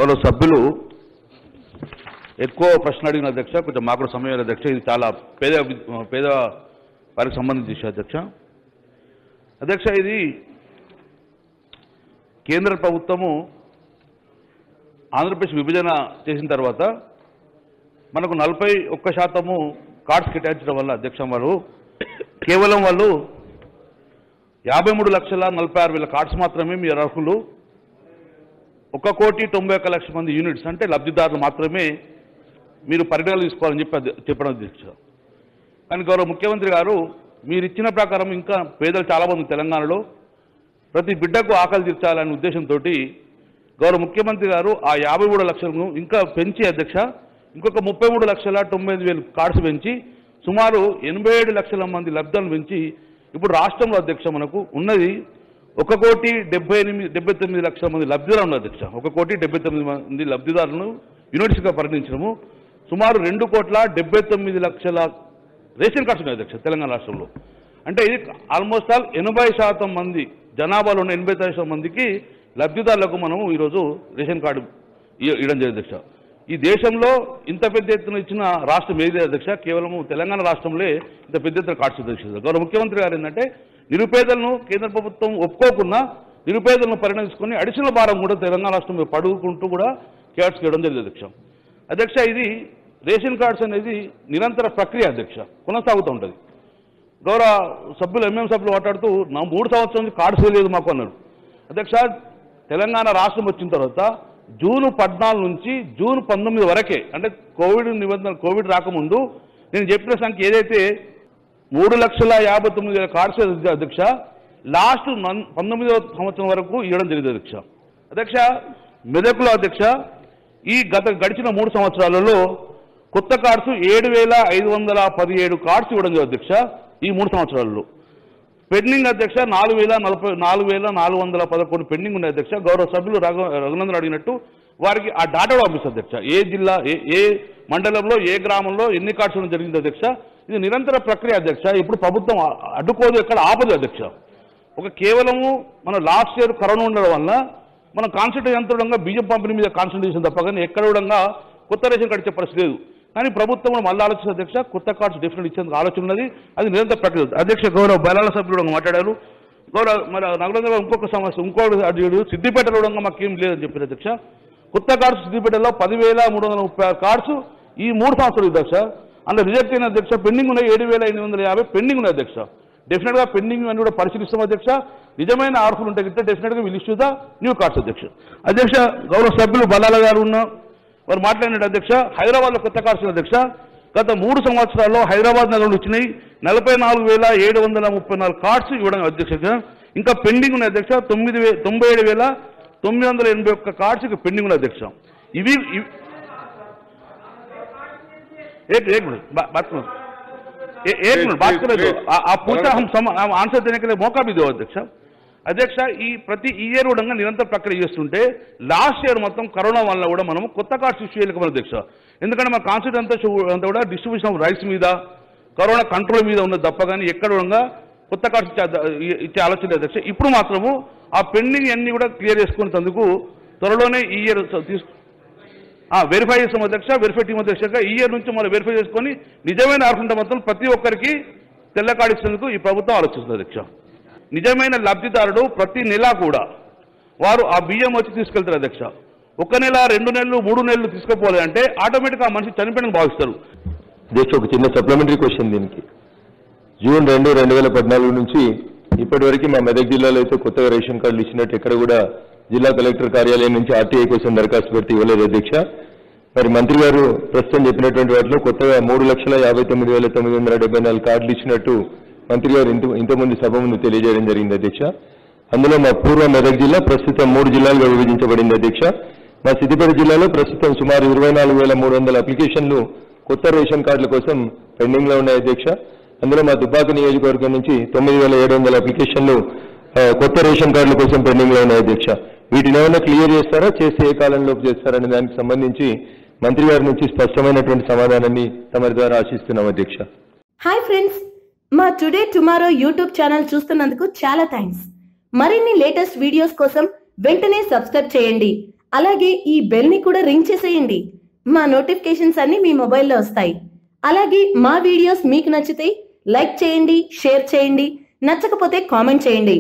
గౌరవ సభ్యులు ఎక్కువ ప్రశ్న అడిగిన అధ్యక్ష, కొంచెం మాకు సమయం అధ్యక్ష. ఇది చాలా పేద వారికి సంబంధించిన విషయం అధ్యక్ష. అధ్యక్ష, ఇది కేంద్ర ప్రభుత్వము ఆంధ్రప్రదేశ్ విభజన చేసిన తర్వాత మనకు 41% కార్డ్స్ కేటాయించడం వల్ల అధ్యక్ష కేవలం వాళ్ళు 53,46,000 కార్డ్స్ మాత్రమే మీరు అర్హులు, 1,91,00,000 మంది యూనిట్స్ అంటే లబ్ధిదారులు మాత్రమే మీరు పరిగణలు తీసుకోవాలని చెప్పడం అధ్యక్ష. కానీ గౌరవ ముఖ్యమంత్రి గారు మీరు ఇచ్చిన ప్రకారం ఇంకా పేదలు చాలామంది తెలంగాణలో ప్రతి బిడ్డకు ఆకలి తీర్చాలనే ఉద్దేశంతో గౌరవ ముఖ్యమంత్రి గారు ఆ 53 లక్షలను ఇంకా పెంచి అధ్యక్ష ఇంకొక 33,90,000 కార్డ్స్ పెంచి సుమారు 87 లక్షల మంది లబ్ధాలను పెంచి ఇప్పుడు రాష్ట్రంలో అధ్యక్ష మనకు ఉన్నది 1,79,00,000 మంది లబ్ధిదారులు ఉన్నారు అధ్యక్ష. 1,79,00,000 మంది లబ్ధిదారులను యూనిట్స్గా పరిగణించడము, సుమారు 2,79,00,000 రేషన్ కార్డ్స్ ఉన్నాయి అధ్యక్ష తెలంగాణ రాష్ట్రంలో. అంటే ఇది ఆల్మోస్ట్ ఆల్ 80% మంది జనాభాలో ఉన్న 80% మందికి లబ్ధిదారులకు మనము ఈరోజు రేషన్ కార్డు ఇవ్వడం జరిగింది అధ్యక్ష. ఈ దేశంలో ఇంత పెద్ద ఎత్తున ఇచ్చిన రాష్ట్రం ఏది అధ్యక్ష? కేవలం తెలంగాణ రాష్ట్రంలో ఇంత పెద్ద ఎత్తున కార్డ్స్ అధ్యక్ష. గౌరవ ముఖ్యమంత్రి గారు ఏంటంటే నిరుపేదలను కేంద్ర ప్రభుత్వం ఒప్పుకోకుండా నిరుపేదలను పరిగణించుకొని అడిషనల్ భారం కూడా తెలంగాణ రాష్ట్రంలో పడుకుంటూ కూడా కార్డ్స్ ఇవ్వడం జరిగింది అధ్యక్ష. అధ్యక్ష, ఇది రేషన్ కార్డ్స్ అనేది నిరంతర ప్రక్రియ అధ్యక్ష, కొనసాగుతూ ఉంటుంది. గౌరవ సభ్యులు ఎంఎం సభ్యులు మాట్లాడుతూ 3 సంవత్సరాల నుంచి కార్డ్స్ లేదు మాకు అన్నారు అధ్యక్ష. తెలంగాణ రాష్ట్రం వచ్చిన తర్వాత జూన్ 14 నుంచి జూన్ 19 వరకే, అంటే కోవిడ్ రాకముందు నేను చెప్పిన సంఖ్య ఏదైతే 3,59,000 కార్డ్స్ అధ్యక్ష, లాస్ట్ 19వ సంవత్సరం వరకు ఇవ్వడం జరిగింది అధ్యక్ష. అధ్యక్ష, మెదక్లో అధ్యక్ష ఈ గడిచిన 3 సంవత్సరాలలో కొత్త కార్డ్స్ 7,517 కార్డ్స్ ఇవ్వడం జరిగింది అధ్యక్ష. ఈ 3 సంవత్సరాలలో పెండింగ్ అధ్యక్ష 4,411 పెండింగ్ ఉన్నాయి అధ్యక్ష. గౌరవ సభ్యులు రఘునందన్ అడిగినట్టు వారికి ఆ డాటా పంపిస్తుంది అధ్యక్ష. ఏ జిల్లా ఏ మండలంలో ఏ గ్రామంలో ఎన్ని కార్డ్స్ ఇవ్వడం జరిగింది అధ్యక్ష. ఇది నిరంతర ప్రక్రియ అధ్యక్ష. ఇప్పుడు ప్రభుత్వం అడ్డుకోదు, ఎక్కడ ఆపదు అధ్యక్ష. కేవలము మన లాస్ట్ ఇయర్ కరోనా ఉండడం వల్ల మనం కాన్సన్ట్రేట్ ఎంత బియ్యం పంపిణీ మీద కాన్సన్ట్రేషన్ తప్ప కానీ ఎక్కడ కూడా కొత్త రేషన్ కార్డు ఇచ్చే పరిస్థితి లేదు. కానీ ప్రభుత్వం మళ్ళీ ఆలోచిస్తుంది అధ్యక్ష, కొత్త కార్డ్స్ డెఫినెట్ ఇచ్చేందుకు ఆలోచన ఉన్నది. అది నిరంతర ప్రక్రియ అధ్యక్ష. గౌరవ బలాల సభ్యులు మాట్లాడారు. గౌరవ మరి నగరంలో ఇంకొక సమస్య అడిగాడు, సిద్దిపేటలో కూడా మాకేం లేదని చెప్పారు అధ్యక్ష. కొత్త కార్డ్స్ సిద్దిపేటలో 10,336 కార్డ్స్ ఈ 3 సంవత్సరాలు అధ్యక్ష. అందులో రిజెక్ట్ అయిన అధ్యక్ష పెండింగ్ ఉన్నాయి 7,850 పెండింగ్ ఉన్నాయి అధ్యక్ష. డెఫినెట్గా పెండింగ్ అని కూడా పరిశీలిస్తాం అధ్యక్ష. నిజమైన ఆర్ఫులు ఉంటే గిట్టే డెఫినెట్గా వీళ్ళు ఇష్యూ ద న్యూ కార్డ్స్ అధ్యక్ష. అధ్యక్ష, గౌరవ సభ్యులు బలాల గారు వారు మాట్లాడినట్టు అధ్యక్ష, హైదరాబాద్లో కొత్త కార్డ్స్ అధ్యక్ష గత 3 సంవత్సరాల్లో హైదరాబాద్ నగరంలో వచ్చినాయి 44,734 కార్డ్స్ ఇవ్వడం అధ్యక్ష. ఇంకా పెండింగ్ ఉన్నాయి అధ్యక్ష 97,981 కార్డ్స్ ఇక పెండింగ్ ఉన్నాయి అధ్యక్ష. ఇవి एक मिनट बात करो, एक मिनट बात करें तो आप पूछा, हम आंसर देने के लिए मौका भी दो अध्यक्ष. అధ్యక్ష, ఈ ప్రతి ఇయర్ కూడా నిరంతర ప్రక్రియ చేస్తుంటే లాస్ట్ ఇయర్ మొత్తం కరోనా వల్ల కూడా మనము కొత్త కార్డ్స్ ఇష్యూ చేయలేకపోయిన అధ్యక్ష. ఎందుకంటే మన కాన్సెప్ట్ అంతా కూడా డిస్ట్రిబ్యూషన్ ఆఫ్ రైస్ మీద కరోనా కంట్రోల్ మీద ఉన్నది తప్ప కానీ ఎక్కడ కూడా కొత్త కార్డ్స్ ఇచ్చే ఆలోచన అధ్యక్ష. ఇప్పుడు మాత్రము ఆ పెండింగ్ అన్ని కూడా క్లియర్ చేసుకునేందుకు త్వరలోనే ఈ ఇయర్ వెరిఫై చేస్తాం అధ్యక్ష. వెరిఫై టీమ్ అధ్యక్షగా ఈ ఇయర్ నుంచి మనం వెరిఫై చేసుకొని నిజమైన అర్హత మొత్తం ప్రతి ఒక్కరికి తెల్ల కార్డు ఇచ్చేందుకు ఈ ప్రభుత్వం ఆలోచిస్తుంది అధ్యక్ష. నిజమైన లబ్ధిదారుడు ప్రతి నెల కూడా వారు ఆ బియ్యం వచ్చి తీసుకెళ్తారు అధ్యక్ష. 1 నెల 2 నెలలు 3 నెలలు తీసుకుపోవాలి అంటే ఆటోమేటిక్గా ఆ మనిషి చనిపోయిన భావిస్తారు. జస్ట్ ఒక చిన్న సప్లిమెంటరీ క్వశ్చన్ దీనికి. జూన్ 2, 2014 నుంచి ఇప్పటి వరకు మా మెదక్ జిల్లాలో అయితే కొత్తగా రేషన్ కార్డులు ఇచ్చినట్టు ఎక్కడ కూడా జిల్లా కలెక్టర్ కార్యాలయం నుంచి ఆర్టీఐ కోసం దరఖాస్తు పెడితే ఇవ్వలేదు అధ్యక్ష. మరి మంత్రి గారు ప్రస్తుతం చెప్పినటువంటి వాటిలో కొత్తగా 3,59,974 కార్డులు ఇచ్చినట్టు మంత్రి గారు ఇంతకుముందు సభ ముందు తెలియజేయడం జరిగింది అధ్యక్ష. అందులో మా పూర్వ మెదక్ జిల్లా ప్రస్తుతం 3 జిల్లాలుగా విభజించబడింది అధ్యక్ష. మా సిద్దిపేట జిల్లాలో ప్రస్తుతం సుమారు 24,300 అప్లికేషన్లు కొత్త రేషన్ కార్డుల కోసం పెండింగ్లో ఉన్నాయి అధ్యక్ష. అందులో మా దుబ్బాక నియోజకవర్గం నుంచి 9,700 అప్లికేషన్లు కొత్త రేషన్ కార్డుల కోసం పెండింగ్లో ఉన్నాయి అధ్యక్ష. వీటిని ఏమైనా క్లియర్ చేస్తారా, చేస్తే ఏ కాలంలోపు చేస్తారనే దానికి సంబంధించి మంత్రి గారి నుంచి స్పష్టమైనటువంటి సమాధానాన్ని తమరి ద్వారా ఆశిస్తున్నాం అధ్యక్ష. హాయ్ ఫ్రెండ్స్, మా టుడే టుమారో యూట్యూబ్ ఛానల్ చూస్తున్నందుకు చాలా థ్యాంక్స్. మరిన్ని లేటెస్ట్ వీడియోస్ కోసం వెంటనే సబ్స్క్రైబ్ చేయండి. అలాగే ఈ బెల్ ని కూడా రింగ్ చేసేయండి. మా నోటిఫికేషన్స్ అన్ని మీ మొబైల్లో వస్తాయి. అలాగే మా వీడియోస్ మీకు నచ్చితే లైక్ చేయండి, షేర్ చేయండి, నచ్చకపోతే కామెంట్ చేయండి.